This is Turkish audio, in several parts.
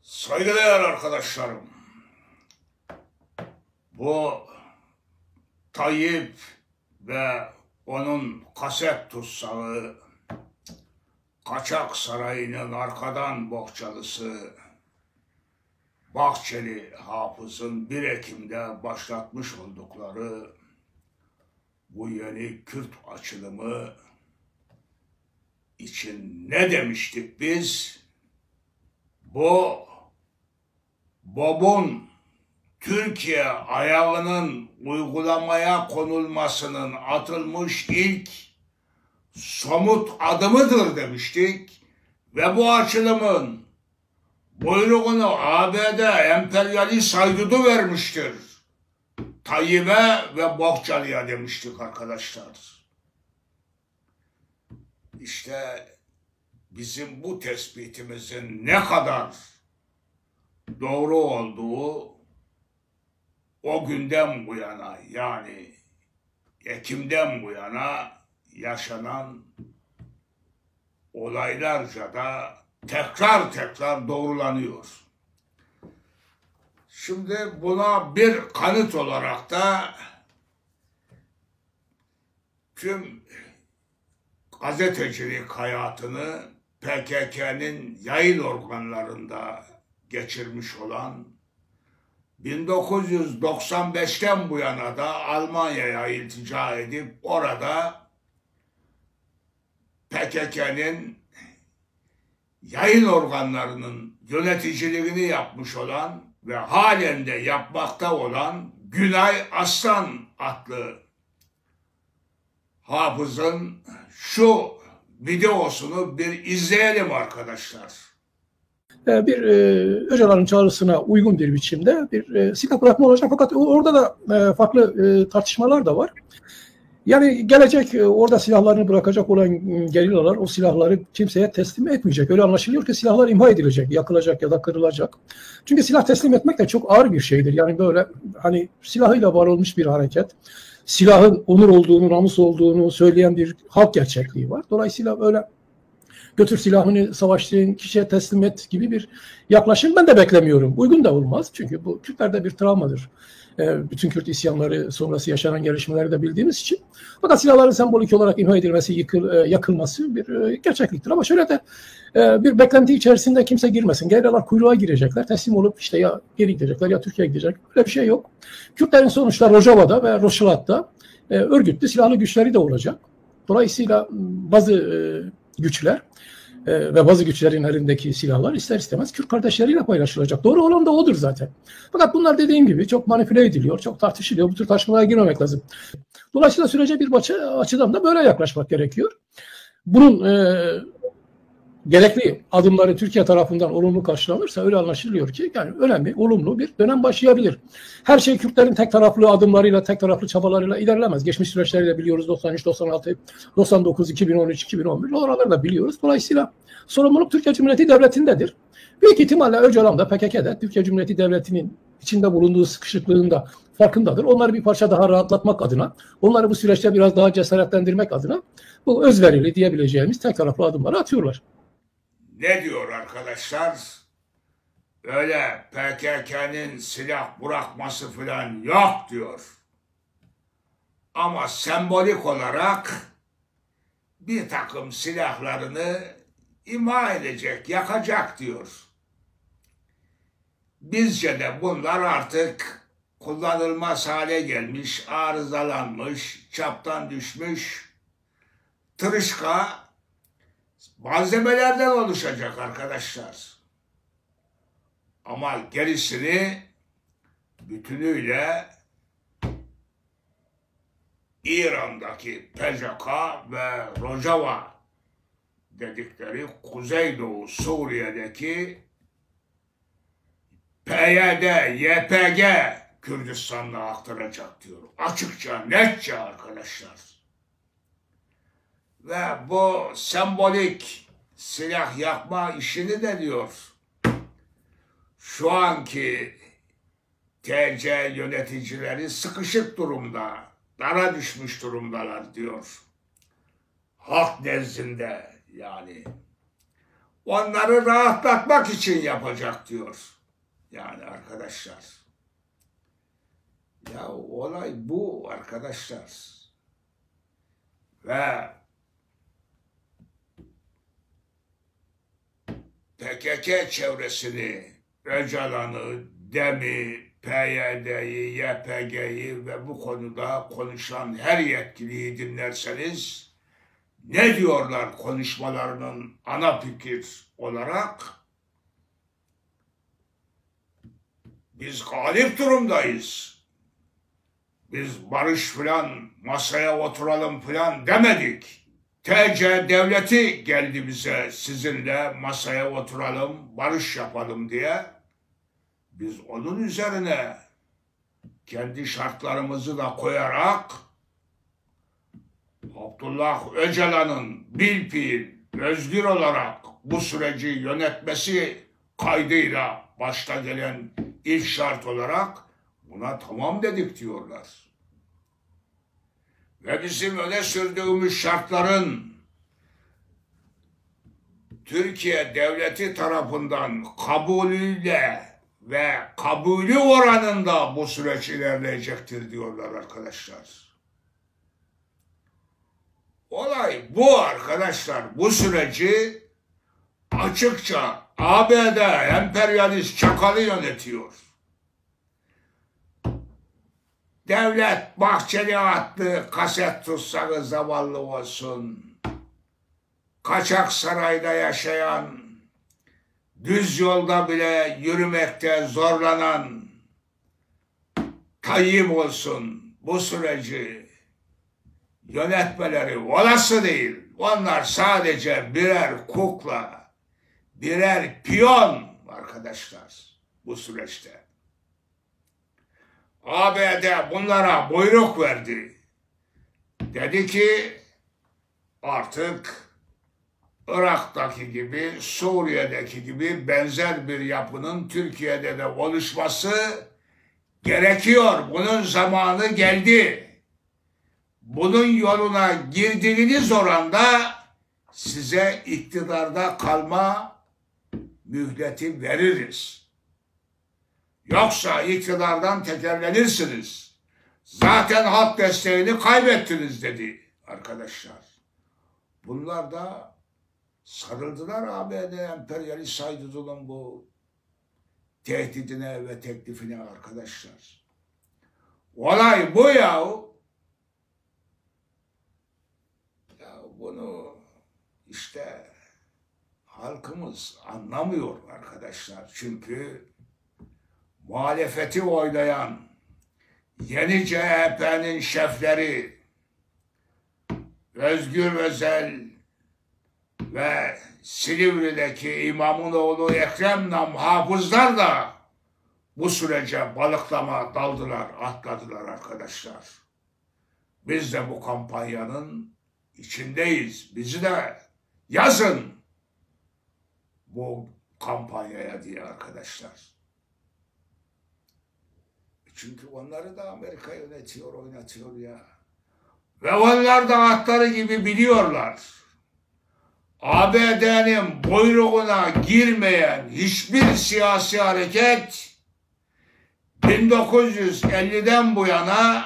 Saygıdeğer arkadaşlarım, bu Tayyip ve onun kaset tutsağı, kaçak sarayının arkadan bohçalısı Bahçeli Hafız'ın 1 Ekim'de başlatmış oldukları bu yeni Kürt açılımı için ne demiştik biz? Bu BOB'un Türkiye ayağının uygulamaya konulmasının atılmış ilk somut adımıdır demiştik ve bu açılımın buyruğunu ABD emperyalist haydudu vermiştir Tayyip'e ve Bohçalı'ya demiştik arkadaşlar. İşte bizim bu tespitimizin ne kadar doğru olduğu o günden bu yana, yani Ekim'den bu yana yaşanan olaylarca da tekrar doğrulanıyor. Şimdi buna bir kanıt olarak da tüm gazetecilik hayatını PKK'nın yayın organlarında geçirmiş olan, 1995'ten bu yana da Almanya'ya iltica edip orada PKK'nın yayın organlarının yöneticiliğini yapmış olan ve halen de yapmakta olan Günay Aslan adlı hafızın şu videosunu bir izleyelim arkadaşlar. Bir Öcalan'ın çağrısına uygun bir biçimde bir silah bırakma olacak. Fakat orada da farklı tartışmalar da var. Yani gelecek orada silahlarını bırakacak olan gerillalar o silahları kimseye teslim etmeyecek. Öyle anlaşılıyor ki silahlar imha edilecek, yakılacak ya da kırılacak. Çünkü silah teslim etmek de çok ağır bir şeydir. Yani böyle hani silahıyla var olmuş bir hareket. Silahın onur olduğunu, namus olduğunu söyleyen bir halk gerçekliği var. Dolayısıyla böyle götür silahını savaştığın kişiye teslim et gibi bir yaklaşım ben de beklemiyorum. Uygun da olmaz. Çünkü bu Kürtlerde bir travmadır. Bütün Kürt isyanları sonrası yaşanan gelişmeleri de bildiğimiz için. Fakat silahların sembolik olarak imha edilmesi, yakılması bir gerçekliktir. Ama şöyle de bir beklenti içerisinde kimse girmesin. Gerillalar kuyruğa girecekler. Teslim olup işte ya geri gidecekler ya Türkiye'ye gidecek. Böyle bir şey yok. Kürtlerin sonuçta Rojava'da ve Roşilat'ta örgütlü silahlı güçleri de olacak. Dolayısıyla bazı güçler ve bazı güçlerin elindeki silahlar ister istemez Kürt kardeşleriyle paylaşılacak. Doğru olan da odur zaten. Fakat bunlar dediğim gibi çok manipüle ediliyor, çok tartışılıyor. Bu tür tartışmalara girmemek lazım. Dolayısıyla sürece bir açıdan da böyle yaklaşmak gerekiyor. Bunun gerekli adımları Türkiye tarafından olumlu karşılanırsa öyle anlaşılıyor ki yani önemli, olumlu bir dönem başlayabilir. Her şey Kürtlerin tek taraflı adımlarıyla, tek taraflı çabalarıyla ilerlemez. Geçmiş süreçleri de biliyoruz. 93, 96, 99, 2013, 2011 oraları da biliyoruz. Dolayısıyla sorumluluk Türkiye Cumhuriyeti Devleti'ndedir. Büyük ihtimalle Öcalan da PKK'da Türkiye Cumhuriyeti Devleti'nin içinde bulunduğu sıkışıklığın da farkındadır. Onları bir parça daha rahatlatmak adına, onları bu süreçte biraz daha cesaretlendirmek adına bu özverili diyebileceğimiz tek taraflı adımları atıyorlar. Ne diyor arkadaşlar? Öyle PKK'nın silah bırakması falan yok diyor. Ama sembolik olarak bir takım silahlarını imha edecek, yakacak diyor. Bizce de bunlar artık kullanılmaz hale gelmiş, arızalanmış, çaptan düşmüş, tırışka malzemelerden oluşacak arkadaşlar. Ama gerisini bütünüyle İran'daki PKK ve Rojava dedikleri Kuzeydoğu Suriye'deki PYD, YPG Kürdistan'la aktaracak diyor. Açıkça, netçe arkadaşlar. Ve bu sembolik silah yakma işini de diyor, şu anki TC yöneticileri sıkışık durumda, dara düşmüş durumdalar diyor. Halk nezdinde yani. onları rahatlatmak için yapacak diyor. Yani arkadaşlar. Ya olay bu arkadaşlar. Ve PKK çevresini, Öcalan'ı, DEM'i, PYD'yi, YPG'yi ve bu konuda konuşan her yetkiliyi dinlerseniz ne diyorlar konuşmalarının ana fikir olarak? Biz galip durumdayız. Biz barış filan, masaya oturalım filan demedik. TC devleti geldi bize sizinle masaya oturalım, barış yapalım diye. Biz onun üzerine kendi şartlarımızı da koyarak Abdullah Öcalan'ın bilfiil, özgür olarak bu süreci yönetmesi kaydıyla başta gelen ilk şart olarak buna tamam dedik diyorlar. Ve bizim öne sürdüğümüz şartların Türkiye devleti tarafından kabulüyle ve kabulü oranında bu süreç ilerleyecektir diyorlar arkadaşlar. Olay bu arkadaşlar. Bu süreci açıkça ABD emperyalist çakalı yönetiyor. Devlet Bahçeli attı, kaset tutsağı zavallı olsun. Kaçak sarayda yaşayan, düz yolda bile yürümekte zorlanan Tayyip olsun bu süreci yönetmeleri olası değil. Onlar sadece birer kukla, birer piyon arkadaşlar bu süreçte. ABD bunlara buyruk verdi. Dedi ki artık Irak'taki gibi, Suriye'deki gibi benzer bir yapının Türkiye'de de oluşması gerekiyor. Bunun zamanı geldi. Bunun yoluna girdiğiniz oranda size iktidarda kalma mühleti veririz. Yoksa iktidardan tekerlenirsiniz. Zaten halk desteğini kaybettiniz dedi arkadaşlar. Bunlar da sarıldılar ABD emperyalist saydırılın bu tehdidine ve teklifine arkadaşlar. Olay bu yahu. Ya bunu işte halkımız anlamıyor arkadaşlar. Çünkü muhalefeti oylayan yeni CHP'nin şefleri Özgür Özel ve Silivri'deki İmamoğlu Ekrem Nam hafızlar da bu sürece balıklama daldılar, atladılar arkadaşlar. Biz de bu kampanyanın içindeyiz. Bizi de yazın bu kampanyaya diye arkadaşlar. Çünkü onları da Amerika yönetiyor, oynatıyor ya. Ve onlar da atları gibi biliyorlar. ABD'nin buyruğuna girmeyen hiçbir siyasi hareket 1950'den bu yana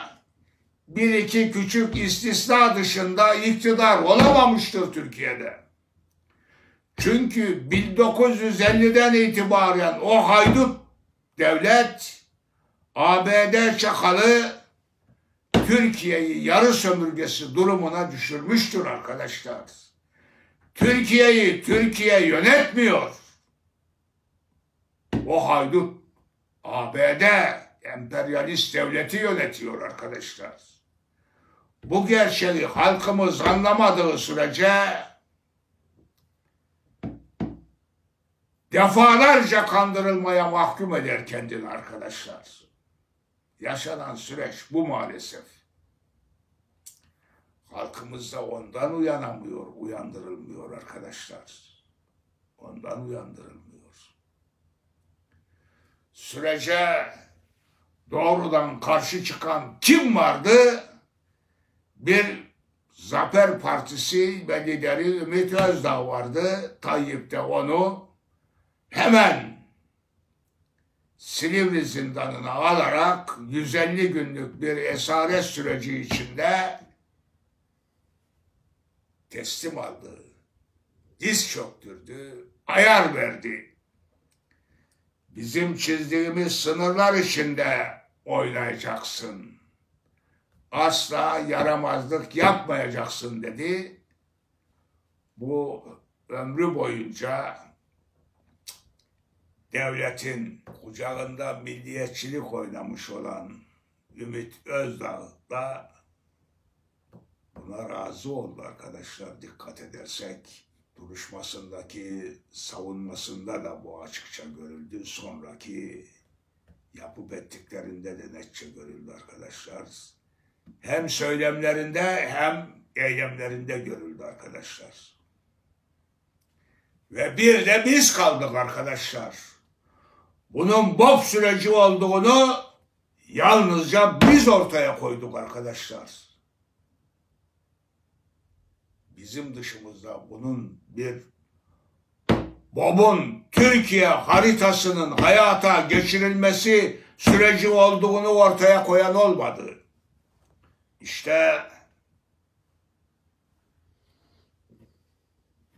bir iki küçük istisna dışında iktidar olamamıştır Türkiye'de. Çünkü 1950'den itibaren o haydut devlet ABD çakalı Türkiye'yi yarı sömürgesi durumuna düşürmüştür arkadaşlar. Türkiye'yi Türkiye yönetmiyor. O haydut ABD emperyalist devleti yönetiyor arkadaşlar. Bu gerçeği halkımız anlamadığı sürece defalarca kandırılmaya mahkum eder kendini arkadaşlar. Yaşanan süreç bu maalesef. Halkımız da ondan uyanamıyor, uyandırılmıyor arkadaşlar. Ondan uyandırılmıyor. Sürece doğrudan karşı çıkan kim vardı? Bir Zafer Partisi ve lideri Ümit Özdağ vardı. Tayyip de onu hemen Silivri zindanına alarak 150 günlük bir esaret süreci içinde teslim aldı. Diz çöktürdü, ayar verdi. Bizim çizdiğimiz sınırlar içinde oynayacaksın. Asla yaramazlık yapmayacaksın dedi. Bu ömrü boyunca devletin kucağında milliyetçilik oynamış olan Ümit Özdağ da buna razı oldu arkadaşlar. Dikkat edersek duruşmasındaki savunmasında da bu açıkça görüldü. Sonraki yapıp ettiklerinde de netçe görüldü arkadaşlar. Hem söylemlerinde hem eylemlerinde görüldü arkadaşlar. Ve bir de biz kaldık arkadaşlar. Bunun BOP süreci olduğunu yalnızca biz ortaya koyduk arkadaşlar. Bizim dışımızda bunun bir BOP'un Türkiye haritasının hayata geçirilmesi süreci olduğunu ortaya koyan olmadı. İşte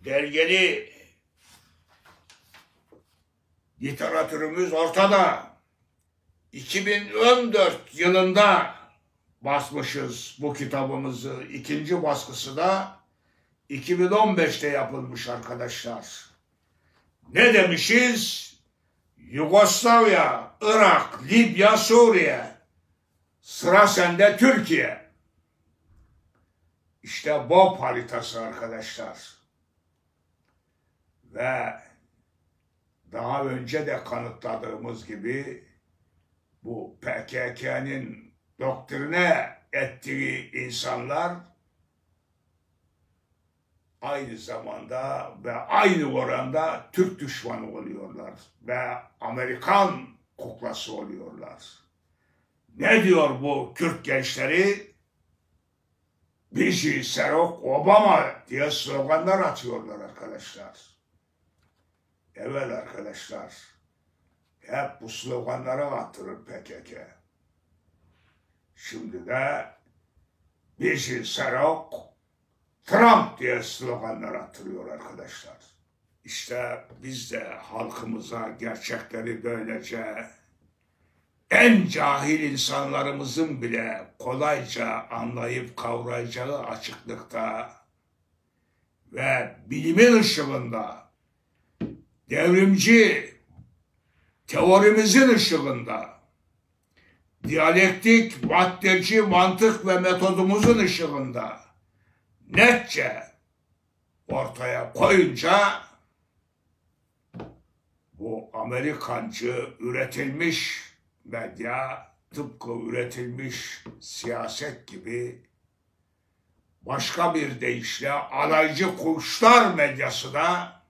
belgeli literatürümüz ortada. 2014 yılında basmışız bu kitabımızı. İkinci baskısı da 2015'te yapılmış arkadaşlar. Ne demişiz? Yugoslavya, Irak, Libya, Suriye. Sıra sende Türkiye. İşte BOP haritası arkadaşlar. Ve daha önce de kanıtladığımız gibi bu PKK'nın doktrine ettiği insanlar aynı zamanda ve aynı oranda Türk düşmanı oluyorlar ve Amerikan kuklası oluyorlar. Ne diyor bu Kürt gençleri? Bizi Serok Obama diye sloganlar atıyorlar arkadaşlar. Evet arkadaşlar. Hep bu sloganları attırır PKK. Şimdi de bizi Serok Trump diye sloganlar attırıyor arkadaşlar. İşte biz de halkımıza gerçekleri böylece en cahil insanlarımızın bile kolayca anlayıp kavrayacağı açıklıkta ve bilimin ışığında, devrimci teorimizin ışığında, diyalektik, maddeci, mantık ve metodumuzun ışığında netçe ortaya koyunca bu Amerikancı üretilmiş medya tıpkı üretilmiş siyaset gibi başka bir deyişle alaycı kuşlar medyası da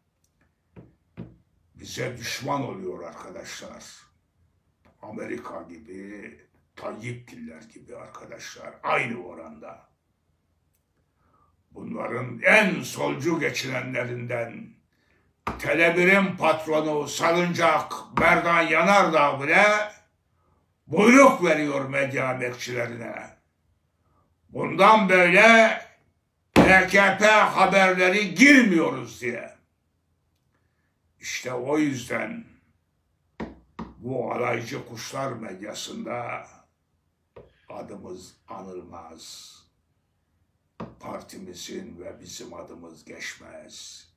bize düşman oluyor arkadaşlar. Amerika gibi, Tayyipgiller gibi arkadaşlar aynı oranda. Bunların en solcu geçinenlerinden Tele1'in patronu Salıncak Berdan Yanardağ bile buyruk veriyor medya emekçilerine. Bundan böyle AKP haberleri girmiyoruz diye. İşte o yüzden bu alaycı kuşlar medyasında adımız anılmaz. Partimizin ve bizim adımız geçmez.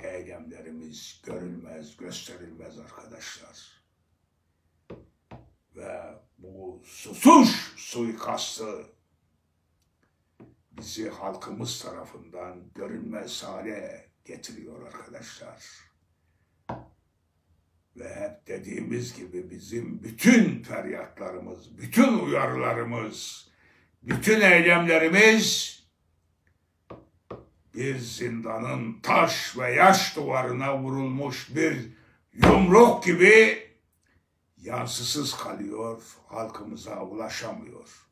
Eylemlerimiz görülmez, gösterilmez arkadaşlar. Ve bu susuş suikastı bizi halkımız tarafından görünmez hale getiriyor arkadaşlar. Ve hep dediğimiz gibi bizim bütün feryatlarımız, bütün uyarılarımız, bütün eylemlerimiz bir zindanın taş ve yaş duvarına vurulmuş bir yumruk gibi yansısız kalıyor, halkımıza ulaşamıyor.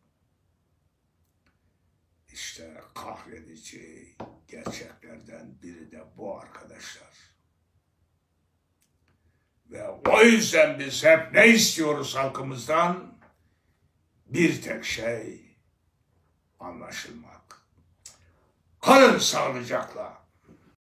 İşte kahredici gerçeklerden biri de bu arkadaşlar. Ve o yüzden biz hep ne istiyoruz halkımızdan? Bir tek şey, anlaşılmak. Kalın sağlıcakla.